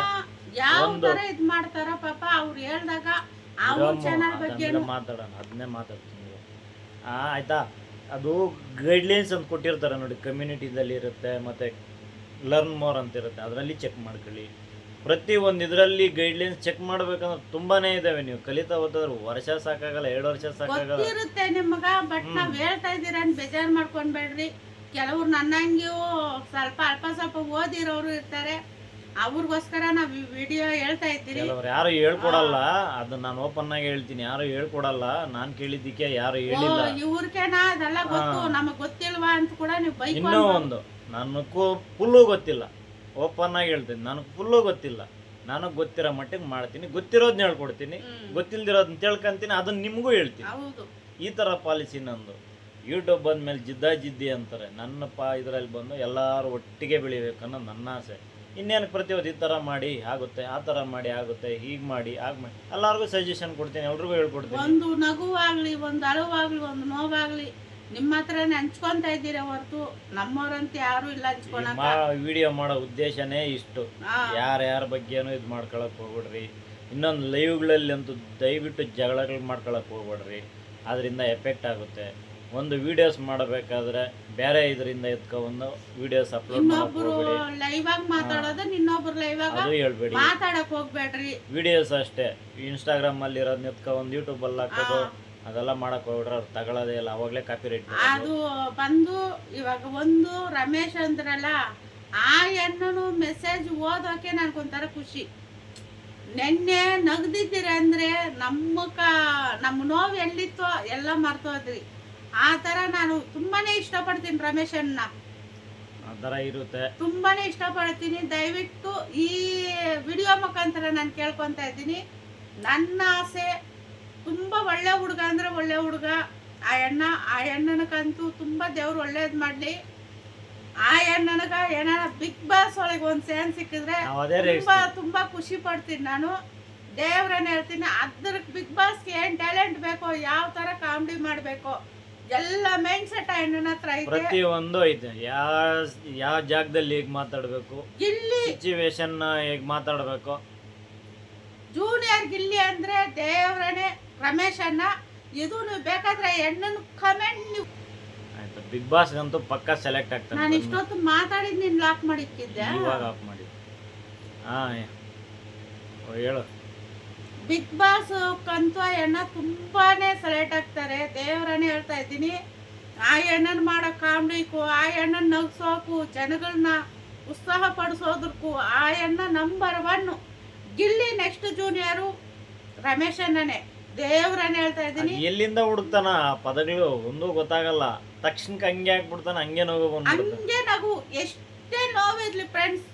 S2: ಯಾವ ತರ ಇದ್ ಮಾಡ್ತಾರ ಪಾಪ. ಅವ್ರು ಹೇಳ್ದಾಗ ಅವ್ರ ಚಾನಲ್ ಬಗ್ಗೆ
S1: ಅದನ್ನೇ ಮಾತಾಡ್ತೀನಿ ಆಯಿತಾ. ಅದು ಗೈಡ್ಲೈನ್ಸ್ ಅಂತ ಕೊಟ್ಟಿರ್ತಾರೆ ನೋಡಿ, ಕಮ್ಯುನಿಟಿದಲ್ಲಿ ಇರುತ್ತೆ, ಮತ್ತು ಲರ್ನ್ ಮೋರ್ ಅಂತ ಇರುತ್ತೆ, ಅದರಲ್ಲಿ ಚೆಕ್ ಮಾಡ್ಕೊಳ್ಳಿ. ಪ್ರತಿಯೊಂದು ಇದರಲ್ಲಿ ಗೈಡ್ಲೈನ್ಸ್ ಚೆಕ್ ಮಾಡ್ಬೇಕಂದ್ರೆ ತುಂಬಾ ಇದ್ದಾವೆ. ನೀವು ಕಲಿತಾ ಹೋದ್ರೆ ವರ್ಷ ಸಾಕಾಗಲ್ಲ, 2 ವರ್ಷ ಸಾಕಾಗಲ್ಲ.
S2: ಗೊತ್ತಿರುತ್ತೆ ನಿಮಗ, ಬಟ್ ನಾವ್ ಹೇಳ್ತಾ ಇದ್ದೀರ ಅಂತ ಬೇಜಾರ್ ಮಾಡ್ಕೊಂಡ್ಬೇಡ್ರಿ. ಕೆಲವ್ರು ನನ್ನಂಗೆಯೂ ಅಲ್ಪ ಸ್ವಲ್ಪ ಓದಿರೋರು ಇರ್ತಾರೆ, ಅವ್ರಿಗೋಸ್ಕರ ನಾವು ಈ ವಿಡಿಯೋ ಹೇಳ್ತಾ ಇದ್ದೀರಿ.
S1: ಕೆಲವ್ರು ಯಾರು ಹೇಳ್ಕೊಡಲ್ಲ, ಅದನ್ನ ನಾನು ಓಪನ್ ಆಗಿ ಹೇಳ್ತೀನಿ, ಯಾರು ಹೇಳ್ಕೊಡಲ್ಲ. ನಾನು ಕೇಳಿದ್ದಕ್ಕೆ ಯಾರು ಹೇಳಿಲ್ಲ.
S2: ಇವ್ರಿಗೇನಾ ಅದೆಲ್ಲ ಗೊತ್ತು, ನಮಗ್ ಗೊತ್ತಿಲ್ವಾ ಅಂತ ಕೂಡ ನೀವು ಬೈಕ್.
S1: ಇನ್ನೂ ಒಂದು, ನನಗೂ ಫುಲ್ಲು ಗೊತ್ತಿಲ್ಲ, ಓಪನ್ ಆಗಿ ಹೇಳ್ತೀನಿ, ನನಗೆ ಫುಲ್ಲು ಗೊತ್ತಿಲ್ಲ. ನನಗೆ ಗೊತ್ತಿರೋ ಮಟ್ಟಿಗೆ ಮಾಡ್ತೀನಿ, ಗೊತ್ತಿರೋದನ್ನ ಹೇಳ್ಕೊಡ್ತೀನಿ, ಗೊತ್ತಿಲ್ದಿರೋದನ್ನ ತಿಳ್ಕೊಂತೀನಿ, ಅದನ್ನ ನಿಮಗೂ ಹೇಳ್ತೀನಿ.
S2: ಹೌದು,
S1: ಈ ಥರ ಪಾಲಿಸಿ ನಂದು. ಯೂಟ್ಯೂಬ್ ಬಂದಮೇಲೆ ಜಿದ್ದಿ ಅಂತಾರೆ, ನನ್ನಪ್ಪ ಇದರಲ್ಲಿ ಬಂದು ಎಲ್ಲರೂ ಒಟ್ಟಿಗೆ ಬೆಳಿಬೇಕು ಅನ್ನೋದು ನನ್ನ ಆಸೆ. ಇನ್ನೇನು ಪ್ರತಿಯೊಂದು ಈ ಥರ ಮಾಡಿ ಆಗುತ್ತೆ, ಆ ಥರ ಮಾಡಿ ಆಗುತ್ತೆ, ಹೀಗೆ ಮಾಡಿ ಎಲ್ಲರಿಗೂ ಸಜೆಷನ್ ಕೊಡ್ತೀನಿ, ಎಲ್ರಿಗೂ ಹೇಳ್ಕೊಡ್ತೀನಿ.
S2: ಒಂದು ನಗುವಾಗ್ಲಿ, ಒಂದು ಅಳುವಾಗ್ಲಿ, ಒಂದು ನೋವಾಗ್ಲಿ ನಿಮ್ಮ ಹತ್ರನೇ ಹಂಚ್ಕೊಂತ ಇದ್ದೀರ ಹೊರತು ನಮ್ಮವ್ರಂತ ಯಾರು ಇಲ್ಲ ಹಂಚ್ಕೊಳಕ.
S1: ವಿಡಿಯೋ ಮಾಡೋ ಉದ್ದೇಶನೇ ಇಷ್ಟು, ಯಾರ್ಯಾರ ಬಗ್ಗೆನೂ ಇದು ಮಾಡ್ಕೊಳಕ್ ಹೋಗ್ಬಿಡ್ರಿ. ಇನ್ನೊಂದು ಲೈವ್ಗಳಲ್ಲಿ ಅಂತೂ ದಯವಿಟ್ಟು ಜಗಳಗಳು ಮಾಡ್ಕೊಳಕ್ ಹೋಗ್ಬಿಡ್ರಿ, ಅದರಿಂದ ಎಫೆಕ್ಟ್ ಆಗುತ್ತೆ. ಒಂದು ವಿಡಿಯೋಸ್ ಮಾಡಬೇಕಾದ್ರೆ ಬೇರೆ ಇದರಿಂದ ಎತ್ಕೊಂಡು ವಿಡಿಯೋಸ್ ಅಪ್ಲೋಡ್
S2: ಲೈವ್ ಆಗಿ ಮಾತಾಡೋದು, ಇನ್ನೊಬ್ರು ಲೈವ್ ಆಗಿ
S1: ಅದು ಹೇಳ್ಬೇಡಿ,
S2: ಮಾತಾಡಕ್ ಹೋಗ್ಬೇಡ್ರಿ.
S1: ವಿಡಿಯೋಸ್ ಅಷ್ಟೇ, ಇನ್ಸ್ಟಾಗ್ರಾಮ್ ಅಲ್ಲಿ ಇರೋದನ್ನ ಎತ್ಕೊಂಡು ಯೂಟ್ಯೂಬ್ ಅಲ್ಲಿ ಹಾಕೋದು ಅದೆಲ್ಲ ಮಾಡಕ್ ಹೋಗ್ಬಿಟ್ರೆ ಅವ್ರು ತಗೊಳ್ಳೋದೇ ಇಲ್ಲ, ಅವಾಗಲೇ ಕಾಪಿ ರೈಟ್.
S2: ಅದು ಬಂದು ಇವಾಗ ಒಂದು ರಮೇಶ್ ಅಂದ್ರಲ್ಲ, ಆ ಹೆಣ್ಣು ಮೆಸೇಜ್ ಓದೋಕೆ ನನ್ಗೊಂಥರ ಖುಷಿ. ನೆನ್ನೆ ನಗ್ದಿದ್ದೀರ ಅಂದ್ರೆ ನಮ್ಮ ನೋವು ಎಲ್ಲಿತ್ತೋ ಎಲ್ಲ ಮರ್ತೋದ್ರಿ. ಆ ತರ ನಾನು ತುಂಬಾನೇ ಇಷ್ಟಪಡ್ತೀನಿ ರಮೇಶ್ ಅಣ್ಣ,
S1: ಆ ಥರ ಇರುತ್ತೆ,
S2: ತುಂಬಾನೇ ಇಷ್ಟಪಡ್ತೀನಿ. ದಯವಿಟ್ಟು ಈ ವಿಡಿಯೋ ಮುಖಾಂತರ ನಾನು ಕೇಳ್ಕೊತಾ ಇದ್ದೀನಿ. ನನ್ನ ಆಸೆ ತುಂಬಾ ಒಳ್ಳೆ ಹುಡುಗ ಅಂದ್ರೆ ಒಳ್ಳೆ ಹುಡುಗ. ಆ ಹೆಣ್ಣನಕಂತೂ ತುಂಬಾ ದೇವ್ರು ಒಳ್ಳೇದ್ ಮಾಡ್ಲಿ. ಆ ಹೆಣ್ಣನಗ ಏನಾರ ಬಿಗ್ ಬಾಸ್ ಒಳಗೆ ಒಂದ್ ಸೇನ್ ಸಿಕ್ಕಿದ್ರೆ ತುಂಬಾ ಖುಷಿ ಪಡ್ತೀನಿ ನಾನು. ದೇವ್ರನ್ನ ಹೇಳ್ತೀನಿ, ಅದ್ರ ಬಿಗ್ ಬಾಸ್ಗೆ ಏನ್ ಟ್ಯಾಲೆಂಟ್ ಬೇಕೋ, ಯಾವ ತರ ಕಾಮಿಡಿ ಮಾಡ್ಬೇಕು, ಎಲ್ಲ ಮೈಂಡ್ ಸೆಟ್ ಆ ಹೆಣ್ಣನ ಹತ್ರ ಐತೆ.
S1: ಪ್ರತಿಯೊಂದು ಐತೆ, ಯಾವ ಜಾಗದಲ್ಲಿ ಹೇಗ್ ಮಾತಾಡ್ಬೇಕು, ಇಲ್ಲಿ ಸಿಚುವೇಶನ್ ಹೇಗ್ ಮಾತಾಡ್ಬೇಕು.
S2: ಜೂನಿಯರ್ ಗಿಲ್ಲಿ ಅಂದ್ರೆ ದೇವ್ರನೇ ರಮೇಶ್ ಅಣ್ಣ. ಇದು ನೀವು ಬೇಕಾದ್ರೆ ಹೆಣ್ಣನ್ ಕಮೆಂಟ್ ನೀವು
S1: ಆಯ್ತು. ಬಿಗ್ ಬಾಸ್ ಅಂತೂ ಪಕ್ಕ ಸೆಲೆಕ್ಟ್ ಆಗ್ತಾನೆ.
S2: ನಾನು ಇಷ್ಟೊತ್ತು ಮಾತಾಡಿದ್ ನೀನ್ ಲಾಕ್ ಮಾಡಿಕ್ಕಿದ್ದೆ,
S1: ಇವಾಗ ಆಫ್ ಮಾಡಿ. ಹೇಳು.
S2: ಬಿಗ್ ಬಾಸ್ ಕಂತು ಆ ಹೆಣ್ಣ ತುಂಬಾನೇ ಸೆಲೆಕ್ಟ್ ಆಗ್ತಾರೆ, ದೇವ್ರನೇ ಹೇಳ್ತಾ ಇದ್ದೀನಿ. ಆ ಹೆಣ್ಣನ್ ಮಾಡೋ ಕಾಮಿಡಿಗೂ, ಆ ಹೆಣ್ಣನ್ ನಗ್ಸೋಕು, ಜನಗಳನ್ನ ಉತ್ಸಾಹ ಪಡಿಸೋದಕ್ಕೂ ಆ ಹೆಣ್ಣ number 1. Gilli next junior Ramesh ಅಣ್ಣನೇ, ದೇವ್ರನ್ನ ಹೇಳ್ತಾ ಇದ್ದೀನಿ.
S1: ಎಲ್ಲಿಂದ ಹುಡುಕ್ತಾನ ಪದಗಳು ಒಂದು ಗೊತ್ತಾಗಲ್ಲ, ತಕ್ಷಣಕ್ಕೆ ಹಂಗೆ ಹಾಕ್ಬಿಡ್ತಾನ, ಹಂಗೆ ನಗು
S2: ಹಂಗೆ ನಗು. ಎಷ್ಟೇ ನೋವಿರ್ಲಿ ಫ್ರೆಂಡ್ಸ್,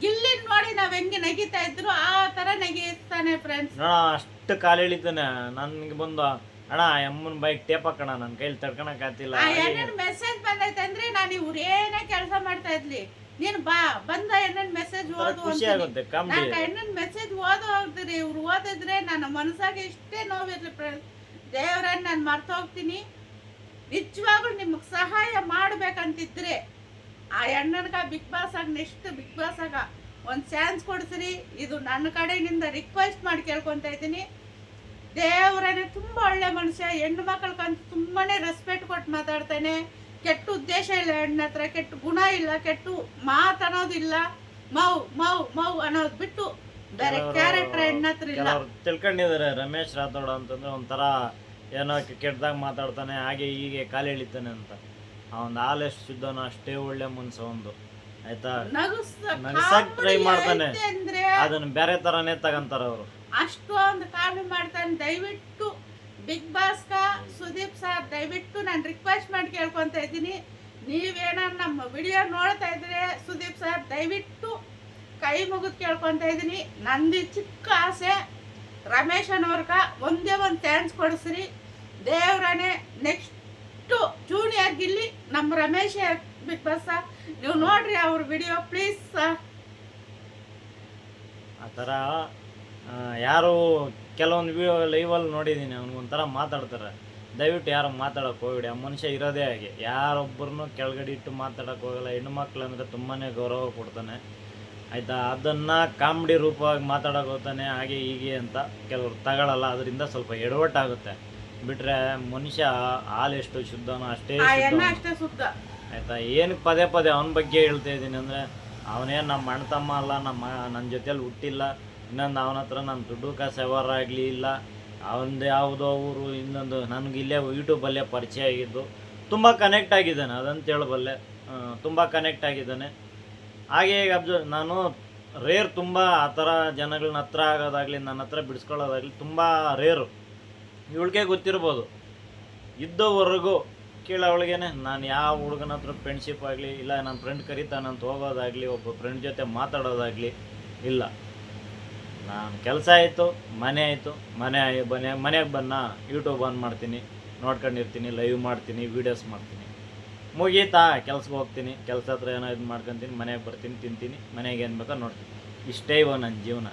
S2: ಗಿಲ್ಲಿನ್ ನೋಡಿ ನಾವ್ ಹೆಂಗೆ ನಗಿತಾ ಇದ್ರು ಆ ತರ ನಗಿಸ್ತಾನೆ ಫ್ರೆಂಡ್ಸ್.
S1: ನೋಡ ಅಷ್ಟು ಕಾಲು ಎಳಿತಾನೆ ನನ್ಗೆ ಬಂದು ಅಣ್ಣ ಅಮ್ಮನ ಬೈಕ್ ಟೇಪ್ ಹಾಕೋಣ ನನ್ನ ಕೈಲಿ ತಡ್ಕೊಳಕ್ ಆಗ್ತಿಲ್ಲ.
S2: ಆ ಏನೇನ್ ಮೆಸೇಜ್ ಬಂದೈತೆ ಅಂದ್ರೆ ನಾನು ಇವ್ರು ಏನೇ ಕೆಲಸ ಮಾಡ್ತಾ ಇದ್ಲಿ ನೀನ್ ಬಂದ ಏನೇನ್ ಮೆಸೇಜ್ ಓದು
S1: ಖುಷಿ ಆಗುತ್ತೆ ಕಾಮಿಡಿ.
S2: ನಾನ್ ಏನೇನ್ ಮೆಸೇಜ್ ಓದೋ ಹೋಗ್ತೀರಿ ಇವ್ರು ಓದಿದ್ರೆ ನನ್ನ ಮನಸ್ಸಾಗೆ ಇಷ್ಟೇ ನೋವಿರ್ಲಿ ಫ್ರೆಂಡ್ಸ್. ದೇವ್ರನ್ನ ನಾನು ಮರ್ತು ಹೋಗ್ತೀನಿ. ನಿಜವಾಗ್ಲೂ ನಿಮಗ್ ಸಹಾಯ ಮಾಡ್ಬೇಕಂತಿದ್ರೆ ಆ ಅಣ್ಣನ್ಗ ಬಿಗ್ ಬಾಸ್ ಆಗ ನೆಕ್ಸ್ಟ್ ಬಿಗ್ ಬಾಸ್ ಆಗ ಒಂದ್ ಚಾನ್ಸ್ ಕೊಡ್ಸಿರಿ. ಇದು ನನ್ನ ಕಡೆಯಿಂದ ರಿಕ್ವೆಸ್ಟ್ ಮಾಡಿ ಕೇಳ್ಕೊಂತ ಇದ್ದೀನಿ. ದೇವ್ರನೇ ತುಂಬಾ ಒಳ್ಳೆ ಮನುಷ್ಯ. ಹೆಣ್ಣು ಮಕ್ಕಳಿಗಂತೂ ತುಂಬಾನೇ ರೆಸ್ಪೆಕ್ಟ್ ಕೊಟ್ಟು ಮಾತಾಡ್ತಾನೆ. ಕೆಟ್ಟ ಉದ್ದೇಶ ಇಲ್ಲ, ಹೆಣ್ಣ ಹತ್ರ ಕೆಟ್ಟ ಗುಣ ಇಲ್ಲ, ಕೆಟ್ಟ ಮಾತನ್ನೋದಿಲ್ಲ. ಮೌ ಮೌ ಮೌ ಅನ್ನೋದು ಬಿಟ್ಟು ಬೇರೆ ಕ್ಯಾರೆಕ್ಟರ್ ಹೆಣ್ಣ ಹತ್ರ ಇಲ್ಲ.
S1: ಕೆಲವ್ರು ತಿಳ್ಕೊಂಡಿದ್ದಾರೆ ರಮೇಶ್ ರಾಥೋಡ್ ಅಂತಂದ್ರೆ ಒಂಥರ ಏನೋ ಕೆಟ್ಟದಾಗ ಮಾತಾಡ್ತಾನೆ, ಹಾಗೆ ಹೀಗೆ ಕಾಲು ಎಳಿತಾನೆ ಅಂತ. ಅವನ್ ಹಾಲೆಷ್ಟು ಶುದ್ಧನೋ ಅಷ್ಟೇ ಒಳ್ಳೆ ಮನ್ಸು ಒಂದು, ಆಯ್ತಾ. ನಗಸಕ್ ಟ್ರೈ ಮಾಡ್ತಾನೆ,
S2: ಅಂದ್ರೆ
S1: ಅದನ್ನ ಬೇರೆ ತರಾನೇ ತಗಂತಾರ ಅವರು.
S2: ಅಷ್ಟೊಂದು ಕಾಮಿಡಿ ಮಾಡ್ತಾನೆ. ದಯವಿಟ್ಟು ಬಿಗ್ ಬಾಸ್ ಸುದೀಪ್ ಸರ್ ದಯವಿಟ್ಟು ನಾನು ರಿಕ್ವೆಸ್ಟ್ ಮಾಡಿ ಕೇಳ್ಕೊತಾ ಇದ್ದೀನಿ. ನೀವೇನಾರು ನಮ್ಮ ವಿಡಿಯೋ ನೋಡ್ತಾ ಇದ್ರೆ ಸುದೀಪ್ ಸರ್ ದಯವಿಟ್ಟು ಕೈ ಮುಗಿದು ಕೇಳ್ಕೊತಾ ಇದ್ದೀನಿ. ನಂದು ಚಿಕ್ಕ ಆಸೆ ರಮೇಶ್ ಅನ್ನೋರ್ಗ ಒಂದೇ ಒಂದು ಚಾನ್ಸ್ ಕೊಡಿಸ್ರಿ. ದೇವ್ರನೇ ನೆಕ್ಸ್ಟ್ ಜೂನಿಯರ್ ಗಿಲ್ಲಿ ನಮ್ಮ ರಮೇಶ್ ಬಿಗ್ ಬಾಸ್ ನೀವು ನೋಡ್ರಿ ಅವ್ರ ವಿಡಿಯೋ ಪ್ಲೀಸ್ ಸರ್.
S1: ಆ ಥರ ಯಾರು ಕೆಲವೊಂದು ವಿಡಿಯೋ ಲೈವಲ್ಲಿ ನೋಡಿದ್ದೀನಿ, ಅವ್ನಿಗೊಂಥರ ಮಾತಾಡ್ತಾರೆ. ದಯವಿಟ್ಟು ಯಾರು ಮಾತಾಡೋಕೆ ಹೋಗ್ಬಿಡಿ. ಆ ಮನುಷ್ಯ ಇರೋದೇ ಹಾಗೆ, ಯಾರೊಬ್ಬರನ್ನು ಕೆಳಗಡೆ ಇಟ್ಟು ಮಾತಾಡೋಕೆ ಹೋಗಲ್ಲ. ಹೆಣ್ಣು ಮಕ್ಳು ಅಂದರೆ ತುಂಬಾ ಗೌರವ ಕೊಡ್ತಾನೆ, ಆಯಿತಾ. ಅದನ್ನು ಕಾಮಿಡಿ ರೂಪವಾಗಿ ಮಾತಾಡೋಕೆ ಹೋಗ್ತಾನೆ, ಹಾಗೆ ಹೀಗೆ ಅಂತ ಕೆಲವರು ತಗೊಳ್ಳಲ್ಲ. ಅದರಿಂದ ಸ್ವಲ್ಪ ಎಡವಟ್ಟಾಗುತ್ತೆ. ಬಿಟ್ಟರೆ ಮನುಷ್ಯ ಹಾಲು ಎಷ್ಟು ಶುದ್ಧನೋ ಅಷ್ಟೇ
S2: ಶುದ್ಧ,
S1: ಆಯಿತಾ. ಏನಕ್ಕೆ ಪದೇ ಪದೇ ಅವನ ಬಗ್ಗೆ ಹೇಳ್ತಾ ಇದ್ದೀನಿ ಅಂದರೆ, ಅವನೇನು ನಮ್ಮ ಅಣ್ಣ ತಮ್ಮ ಅಲ್ಲ, ನನ್ನ ಜೊತೆಲಿ ಹುಟ್ಟಿಲ್ಲ. ಇನ್ನೊಂದು ಅವನ ಹತ್ರ ನನ್ನ ದುಡ್ಡು ಕಾಸು ವ್ಯವಹಾರ ಆಗಲಿ ಇಲ್ಲ. ಅವನದು ಯಾವುದೋ ಊರು ಇನ್ನೊಂದು, ನನಗೆ ಇಲ್ಲೇ ಯೂಟ್ಯೂಬಲ್ಲೇ ಪರಿಚಯ ಆಗಿದ್ದು. ತುಂಬ ಕನೆಕ್ಟ್ ಆಗಿದ್ದಾನೆ, ಅದಂತ ಹೇಳಬಲ್ಲೆ. ತುಂಬ ಕನೆಕ್ಟ್ ಆಗಿದ್ದಾನೆ. ಹಾಗೆ ನಾನು ರೇರ್ ತುಂಬ ಆ ಥರ ಜನಗಳನ್ನ ಹತ್ರ ಆಗೋದಾಗಲಿ, ನನ್ನ ಹತ್ರ ಬಿಡಿಸ್ಕೊಳ್ಳೋದಾಗಲಿ ತುಂಬ ರೇರು. ಇವಳಿಗೆ ಗೊತ್ತಿರ್ಬೋದು, ಇದ್ದವರೆಗೂ ಕೇಳೋವಳಿಗೇನೆ ನಾನು ಯಾವ ಹುಡುಗನ ಹತ್ರ ಫ್ರೆಂಡ್ಶಿಪ್ ಆಗಲಿ ಇಲ್ಲ, ನನ್ನ ಫ್ರೆಂಡ್ ಕರೀತಾನಂತ ಹೋಗೋದಾಗಲಿ, ಒಬ್ಬ ಫ್ರೆಂಡ್ ಜೊತೆ ಮಾತಾಡೋದಾಗಲಿ ಇಲ್ಲ. ನಾನು ಕೆಲಸ ಆಯಿತು, ಮನೆ ಆಯಿತು, ಮನೆಗೆ ಬನ್ನ ಯೂಟ್ಯೂಬ್ ಆನ್ ಮಾಡ್ತೀನಿ, ನೋಡ್ಕೊಂಡಿರ್ತೀನಿ, ಲೈವ್ ಮಾಡ್ತೀನಿ, ವೀಡಿಯೋಸ್ ಮಾಡ್ತೀನಿ, ಮುಗೀತಾ ಕೆಲ್ಸಕ್ಕೆ ಹೋಗ್ತೀನಿ. ಕೆಲಸ ಹತ್ರ ಏನೋ ಇದು ಮಾಡ್ಕೊತೀನಿ, ಮನೆಗೆ ಬರ್ತೀನಿ, ತಿಂತೀನಿ, ಮನೆಗೆ ಏನು ಬೇಕೋ ನೋಡ್ತೀನಿ. ಇಷ್ಟೇ ಇವಾಗ ನನ್ನ ಜೀವನ.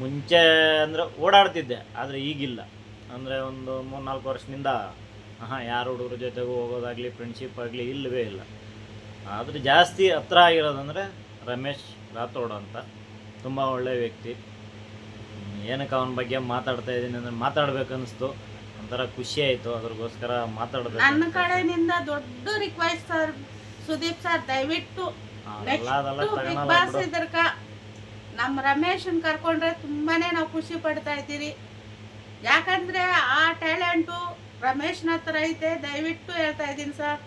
S1: ಮುಂಚೆ ಅಂದರೆ ಓಡಾಡ್ತಿದ್ದೆ, ಆದರೆ ಈಗಿಲ್ಲ. ಅಂದರೆ ಒಂದು 3-4 ವರ್ಷದಿಂದ ಯಾರು ಹುಡುಗರ ಜೊತೆಗೂ ಹೋಗೋದಾಗಲಿ, ಫ್ರೆಂಡ್ಶಿಪ್ ಆಗಲಿ ಇಲ್ಲವೇ ಇಲ್ಲ. ಆದರೆ ಜಾಸ್ತಿ ಹತ್ರ ಆಗಿರೋದಂದರೆ ರಮೇಶ್ ರಾಥೋಡ್ ಅಂತ. ತುಂಬ ಒಳ್ಳೆಯ ವ್ಯಕ್ತಿ. ಏನಕ್ಕೆ ಅವನ ಬಗ್ಗೆ ಮಾತಾಡ್ತಾ ಇದ್ದೀನಿ ಅಂದರೆ ಮಾತಾಡ್ಬೇಕನ್ನಿಸ್ತು, ಒಂಥರ ಖುಷಿ ಆಯಿತು, ಅದ್ರಗೋಸ್ಕರ ಮಾತಾಡಬೇಕು.
S2: ನನ್ನ ಕಡೆಯಿಂದ ದೊಡ್ಡ ರಿಕ್ವೆಸ್ಟ್ ಸರ್, ಸುದೀಪ್ ಸರ್ ದಯವಿಟ್ಟು ಬಿಗ್ ಬಾಸ್ ಇದರ್ಕ ನಮ್ಮ ರಮೇಶನ್ ಕರ್ಕೊಂಡ್ರೆ ತುಂಬಾನೇ ನಾವು ಖುಷಿ ಪಡ್ತಾ ಇದ್ದೀರಿ. ಯಾಕಂದ್ರೆ ಆ ಟ್ಯಾಲೆಂಟು ರಮೇಶ್ನ ಹತ್ರ ಐತೆ. ದಯವಿಟ್ಟು ಹೇಳ್ತಾ ಇದ್ದೀನಿ ಸರ್,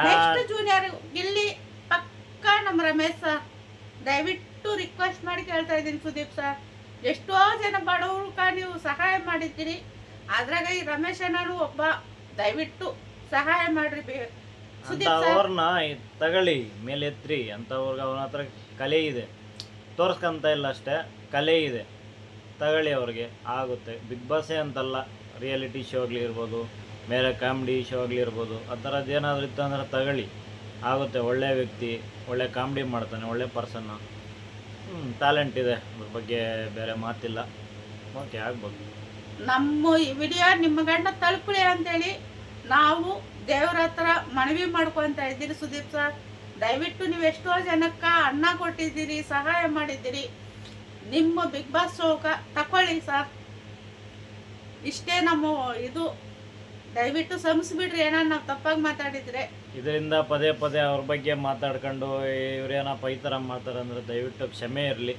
S2: ನೆಕ್ಸ್ಟ್ ಜೂನಿಯರ್ ಗಿಲ್ಲಿ ಪಕ್ಕ ನಮ್ಮ ರಮೇಶ್ ಸರ್. ದಯವಿಟ್ಟು ರಿಕ್ವೆಸ್ಟ್ ಮಾಡಿ ಕೇಳ್ತಾ ಇದ್ದೀನಿ ಸುದೀಪ್ ಸರ್. ಎಷ್ಟೋ ಜನ ಬಡವ್ರಕ ನೀವು ಸಹಾಯ ಮಾಡಿದ್ದೀರಿ, ಅದ್ರಾಗ ಈ ರಮೇಶ್ ಅನ್ನೋನು ಒಬ್ಬ. ದಯವಿಟ್ಟು ಸಹಾಯ ಮಾಡ್ರಿ ಸುದೀಪ್ ಸರ್.
S1: ಅವ್ರನ್ನ ತಗೊಳ್ಳಿ ಮೇಲೆ ಎತ್ರಿ ಅಂಥವ್ರಿಗೆ. ಅವನ ಹತ್ರ ಕಲೆ ಇದೆ, ತೋರಿಸ್ಕೊಂತ ಇಲ್ಲ ಅಷ್ಟೇ, ಕಲೆ ಇದೆ, ತಗೊಳ್ಳಿ. ಅವ್ರಿಗೆ ಆಗುತ್ತೆ. ಬಿಗ್ ಬಾಸೇ ಅಂತಲ್ಲ, ರಿಯಾಲಿಟಿ ಶೋ ಆಗಲಿ ಇರ್ಬೋದು, ಬೇರೆ ಕಾಮಿಡಿ ಶೋ ಆಗಲಿ ಇರ್ಬೋದು, ಆ ಥರದ್ದು ಏನಾದರೂ ಇತ್ತು ಅಂದರೆ ತಗೊಳ್ಳಿ, ಆಗುತ್ತೆ. ಒಳ್ಳೆ ವ್ಯಕ್ತಿ, ಒಳ್ಳೆ ಕಾಮಿಡಿ ಮಾಡ್ತಾನೆ, ಒಳ್ಳೆ ಪರ್ಸನ್ನು, ಟ್ಯಾಲೆಂಟ್ ಇದೆ, ಅದ್ರ ಬಗ್ಗೆ ಬೇರೆ ಮಾತಿಲ್ಲ. ಓಕೆ, ಆಗ್ಬೋದು.
S2: ನಮ್ಮ ಈ ವಿಡಿಯೋ ನಿಮ್ಮ ಗಂಡ ತಲುಪಲಿ ಅಂತೇಳಿ ನಾವು ದೇವ್ರ ಹತ್ರ ಮನವಿ ಮಾಡ್ಕೊತಾ ಇದ್ದೀರಿ ಸುದೀಪ್ ಸರ್. ದಯವಿಟ್ಟು ನೀವು ಎಷ್ಟೋ ಜನಕ್ಕೆ ಅನ್ನ ಕೊಟ್ಟಿದ್ದೀರಿ, ಸಹಾಯ ಮಾಡಿದ್ದೀರಿ. ನಿಮ್ಮ ಬಿಗ್ ಬಾಸ್ ಶೋಕ ತಕೊಳ್ಳಿ ಸರ್. ಇಷ್ಟೇ ನಮ್ಮ ಇದು. ದಯವಿಟ್ಟು ಕ್ಷಮಿಸ್ಬಿಡ್ರಿ ಏನಾರು ನಾವು ತಪ್ಪಾಗಿ ಮಾತಾಡಿದ್ರೆ.
S1: ಇದರಿಂದ ಪದೇ ಪದೇ ಅವ್ರ ಬಗ್ಗೆ ಮಾತಾಡ್ಕೊಂಡು ಇವ್ರೇನಪ್ಪ ಈ ಥರ ಮಾಡ್ತಾರೆ ಅಂದರೆ ದಯವಿಟ್ಟು ಕ್ಷಮೆ ಇರಲಿ.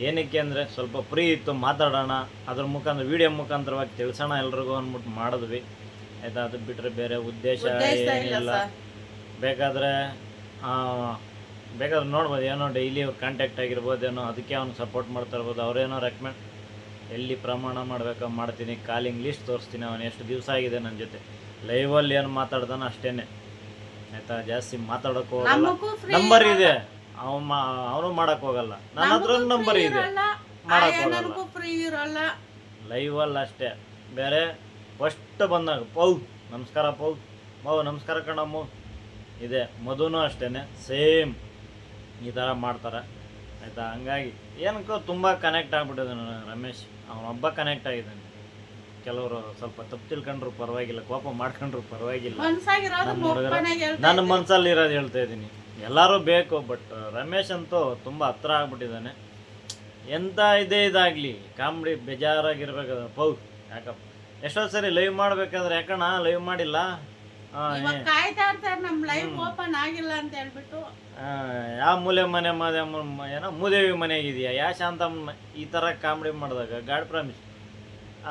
S1: ಏನಕ್ಕೆ ಅಂದರೆ ಸ್ವಲ್ಪ ಫ್ರೀ ಇತ್ತು, ಮಾತಾಡೋಣ, ಅದ್ರ ಮುಖಾಂತರ ವಿಡಿಯೋ ಮುಖಾಂತರವಾಗಿ ತಿಳಿಸೋಣ ಎಲ್ರಿಗೂ ಅಂದ್ಬಿಟ್ಟು ಮಾಡಿದ್ವಿ, ಆಯಿತಾ. ಅದು ಬಿಟ್ಟರೆ ಬೇರೆ ಉದ್ದೇಶ ಏನಿಲ್ಲ. ಬೇಕಾದರೆ ನೋಡ್ಬೋದು, ಏನೋ ಡೈಲಿ ಅವ್ರು ಕಾಂಟ್ಯಾಕ್ಟ್ ಆಗಿರ್ಬೋದೇನೋ, ಅದಕ್ಕೆ ಅವ್ನು ಸಪೋರ್ಟ್ ಮಾಡ್ತಾ ಇರ್ಬೋದು. ಅವ್ರೇನೋ ರೆಕಮೆಂಡ್ ಎಲ್ಲಿ ಪ್ರಮಾಣ ಮಾಡಬೇಕೋ ಮಾಡ್ತೀನಿ, ಕಾಲಿಂಗ್ ಲಿಸ್ಟ್ ತೋರಿಸ್ತೀನಿ, ಅವನು ಎಷ್ಟು ದಿವಸ ಆಗಿದೆ ನನ್ನ ಜೊತೆ ಲೈವಲ್ಲಿ ಏನು ಮಾತಾಡ್ತಾನೋ ಅಷ್ಟೇ, ಆಯಿತಾ. ಜಾಸ್ತಿ ಮಾತಾಡೋಕ್ಕೂ ಹೋಗಲ್ಲ. ನಂಬರ್ ಇದೆ, ಅವನು ಮಾಡಕ್ ಹೋಗಲ್ಲ. ನನ್ನ ಹತ್ರ ನಂಬರ್ ಇದೆ, ಮಾಡಕ್ ಹೋಗಲ್ಲ.
S2: ನನಗೂ ಫ್ರೀ ಇರಲ್ಲ.
S1: ಲೈವಲ್ಲಿ ಅಷ್ಟೇ. ಬೇರೆ ಫಸ್ಟ್ ಬಂದಾಗ ಪೌ ನಮಸ್ಕಾರ ಪೌ ಮೌ ನಮಸ್ಕಾರ ಕಣಮ್ಮ ಇದೆ. ಮಧುನೂ ಅಷ್ಟೇ ಸೇಮ್ ಈ ಥರ ಮಾಡ್ತಾರೆ ಆಯಿತಾ. ಹಂಗಾಗಿ ಏನಕ್ಕೋ ತುಂಬ ಕನೆಕ್ಟ್ ಆಗ್ಬಿಟ್ಟಿದ್ದಾನೆ ರಮೇಶ್. ಅವನೊಬ್ಬ ಕನೆಕ್ಟ್ ಆಗಿದ್ದಾನೆ. ಕೆಲವರು ಸ್ವಲ್ಪ ತಪ್ಪು ತಿಳ್ಕೊಂಡ್ರು ಪರವಾಗಿಲ್ಲ, ಕೋಪ ಮಾಡ್ಕೊಂಡ್ರು ಪರವಾಗಿಲ್ಲ. ನನ್ನ ಮನಸ್ಸಲ್ಲಿ ಇರೋದು ಹೇಳ್ತಾ ಇದ್ದೀನಿ. ಎಲ್ಲರೂ ಬೇಕು, ಬಟ್ ರಮೇಶ್ ಅಂತೂ ತುಂಬ ಹತ್ರ ಆಗ್ಬಿಟ್ಟಿದ್ದಾನೆ. ಎಂಥ ಇದಾಗಲಿ ಕಾಮಿಡಿ ಬೇಜಾರಾಗಿರ್ಬೇಕು. ಪೌ ಯಾಕಪ್ಪ ಎಷ್ಟೋ ಸರಿ ಲೈವ್ ಮಾಡ್ಬೇಕಾದ್ರೆ ಯಾಕಣ್ಣ ಲೈವ್ ಮಾಡಿಲ್ಲ,
S2: ಕಾಯ್ತಾ ಇರ್ತಾರೆ ನಮ್ ಲೈವ್ ಓಪನ್ ಆಗಿಲ್ಲ ಅಂತ ಹೇಳ್ಬಿಟ್ಟು.
S1: ಯಾವ ಮೂಲೆ ಮನೆ ಏನೋ ಮೂದೇವಿ ಮನೆಗಿದೆಯಾ, ಯಾ ಶಾಂತಮ್ಮ ಈ ಥರ ಕಾಮಿಡಿ ಮಾಡಿದಾಗ ಗಾಡ್ ಪ್ರಾಮಿಸ್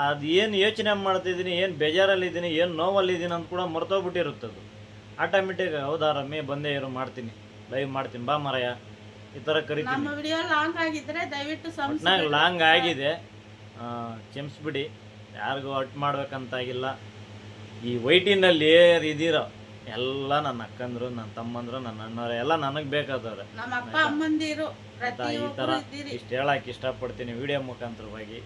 S1: ಅದು ಏನು ಯೋಚನೆ ಮಾಡ್ತಿದ್ದೀನಿ, ಏನು ಬೇಜಾರಲ್ಲಿದ್ದೀನಿ, ಏನು ನೋವಲ್ಲಿದ್ದೀನಿ ಅಂತ ಕೂಡ ಮರ್ತೋಗ್ಬಿಟ್ಟಿರುತ್ತದು ಆಟೋಮೆಟಿಕ್. ಹೌದಾ ರಮ್ಮಿ ಬಂದೇ ಇರು, ಮಾಡ್ತೀನಿ ಲೈವ್ ಮಾಡ್ತೀನಿ ಬಾ ಮರಯ್ಯ ಈ ಥರ ಕರಿತೀನಿ.
S2: ನಮ್ಮ ವಿಡಿಯೋ ಲಾಂಗ್ ಆಗಿದ್ರೆ ದಯವಿಟ್ಟು
S1: ಲಾಂಗ್ ಆಗಿದೆ, ಕ್ಷಮಿಸ್ಬಿಡಿ. ಯಾರಿಗೂ ಅಟ್ ಮಾಡ್ಬೇಕಂತಾಗಿಲ್ಲ. ಈ ವೈಟಿನಲ್ಲಿ ಇದ್ದೀರೋ ಎಲ್ಲ ನನ್ನ ಅಕ್ಕಂದ್ರು, ನನ್ನ ತಮ್ಮಂದ್ರು, ನನ್ನ ಅಣ್ಣವ್ರು ಎಲ್ಲ ನನಗೆ ಬೇಕಾದವ್ರೆ.
S2: ನಮ್ಮ ಅಪ್ಪ ಅಮ್ಮಂದಿರು
S1: ಈ ಥರ ಇಷ್ಟು ಹೇಳಕ್ಕೆ ಇಷ್ಟಪಡ್ತೀನಿ ವಿಡಿಯೋ ಮುಖಾಂತರವಾಗಿ.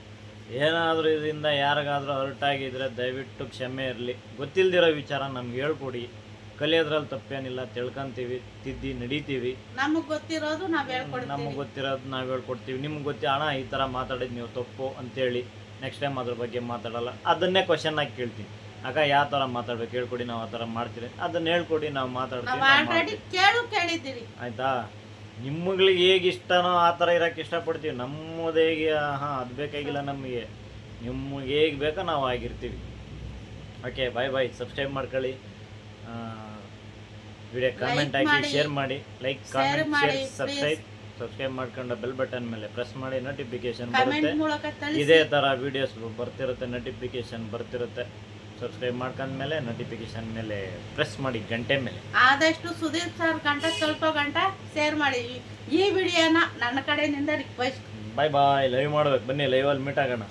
S1: ಏನಾದರೂ ಇದರಿಂದ ಯಾರಿಗಾದ್ರೂ ಹೊರಟಾಗಿದ್ರೆ ದಯವಿಟ್ಟು ಕ್ಷಮೆ ಇರಲಿ. ಗೊತ್ತಿಲ್ದಿರೋ ವಿಚಾರ ನಮ್ಗೆ ಹೇಳ್ಕೊಡಿ. ಕಲಿಯೋದ್ರಲ್ಲಿ ತಪ್ಪೇನಿಲ್ಲ, ತಿಳ್ಕೊಂತೀವಿ, ತಿದ್ದಿ ನಡೀತೀವಿ.
S2: ನಮಗೆ ಗೊತ್ತಿರೋದು ನಾವು
S1: ಹೇಳ್ಕೊಡ್ತೀವಿ. ನಿಮ್ಗೆ ಅಣ್ಣ ಈ ಥರ ಮಾತಾಡಿದ್ದು ನೀವು ತಪ್ಪು ಅಂತೇಳಿ ನೆಕ್ಸ್ಟ್ ಟೈಮ್ ಅದ್ರ ಬಗ್ಗೆ ಮಾತಾಡಲ್ಲ. ಅದನ್ನೇ ಕ್ವಶನ್ ಆಗಿ ಕೇಳ್ತೀನಿ, ಆಗ ಯಾವ ಥರ ಮಾತಾಡ್ಬೇಕು ಹೇಳ್ಕೊಡಿ, ನಾವು ಆ ಥರ ಮಾಡ್ತೀವಿ. ಅದನ್ನ ಹೇಳ್ಕೊಡಿ, ನಾವು ಮಾತಾಡ್ತೀವಿ ಆಯಿತಾ. ನಿಮ್ಮಗಳಿಗೆ ಹೇಗೆ ಇಷ್ಟನೋ ಆ ಥರ ಇರೋಕ್ಕೆ ಇಷ್ಟಪಡ್ತೀವಿ. ನಮ್ಮದು ಹೇಗೆ ಅದು ಬೇಕಾಗಿಲ್ಲ ನಮಗೆ, ನಿಮಗೆ ಹೇಗೆ ಬೇಕೋ ನಾವು ಆಗಿರ್ತೀವಿ. ಓಕೆ, ಬಾಯ್ ಬಾಯ್. ಸಬ್ಸ್ಕ್ರೈಬ್ ಮಾಡ್ಕೊಳ್ಳಿ, ವಿಡಿಯೋ ಕಾಮೆಂಟ್ ಹಾಕಿ, ಶೇರ್ ಮಾಡಿ. ಲೈಕ್, ಕಾಮೆಂಟ್, ಶೇರ್, ಸಬ್ಸ್ಕ್ರೈಬ್ ಮಾಡ್ಕೊಂಡು ಬೆಲ್ ಬಟನ್ ಮೇಲೆ ಪ್ರೆಸ್ ಮಾಡಿ. ನೋಟಿಫಿಕೇಶನ್ ಬರುತ್ತೆ, ಇದೇ ಥರ ವೀಡಿಯೋಸ್ ಬರ್ತಿರುತ್ತೆ, ನೋಟಿಫಿಕೇಶನ್ ಬರ್ತಿರುತ್ತೆ. ಸಬ್ಸ್ಕ್ರೈಬ್ ಮಾಡ್ಕೊಂಡ್ಮೇಲೆ ನೋಟಿಫಿಕೇಶನ್ ಮೇಲೆ ಪ್ರೆಸ್ ಮಾಡಿ, ಗಂಟೆ ಮೇಲೆ.
S2: ಆದಷ್ಟು ಸುದೀಪ್ ಸರ್ ಸ್ವಲ್ಪ ಗಂಟೆ ಶೇರ್ ಮಾಡಿ ಈ ವಿಡಿಯೋನ ನನ್ನ ಕಡೆಯಿಂದ ರಿಕ್ವೆಸ್ಟ್.
S1: ಬಾಯ್ ಬಾಯ್. ಲೈವ್ ಮಾಡ್ಬೇಕು, ಬನ್ನಿ ಲೈವಲ್ಲಿ ಮೀಟ್ ಆಗೋಣ.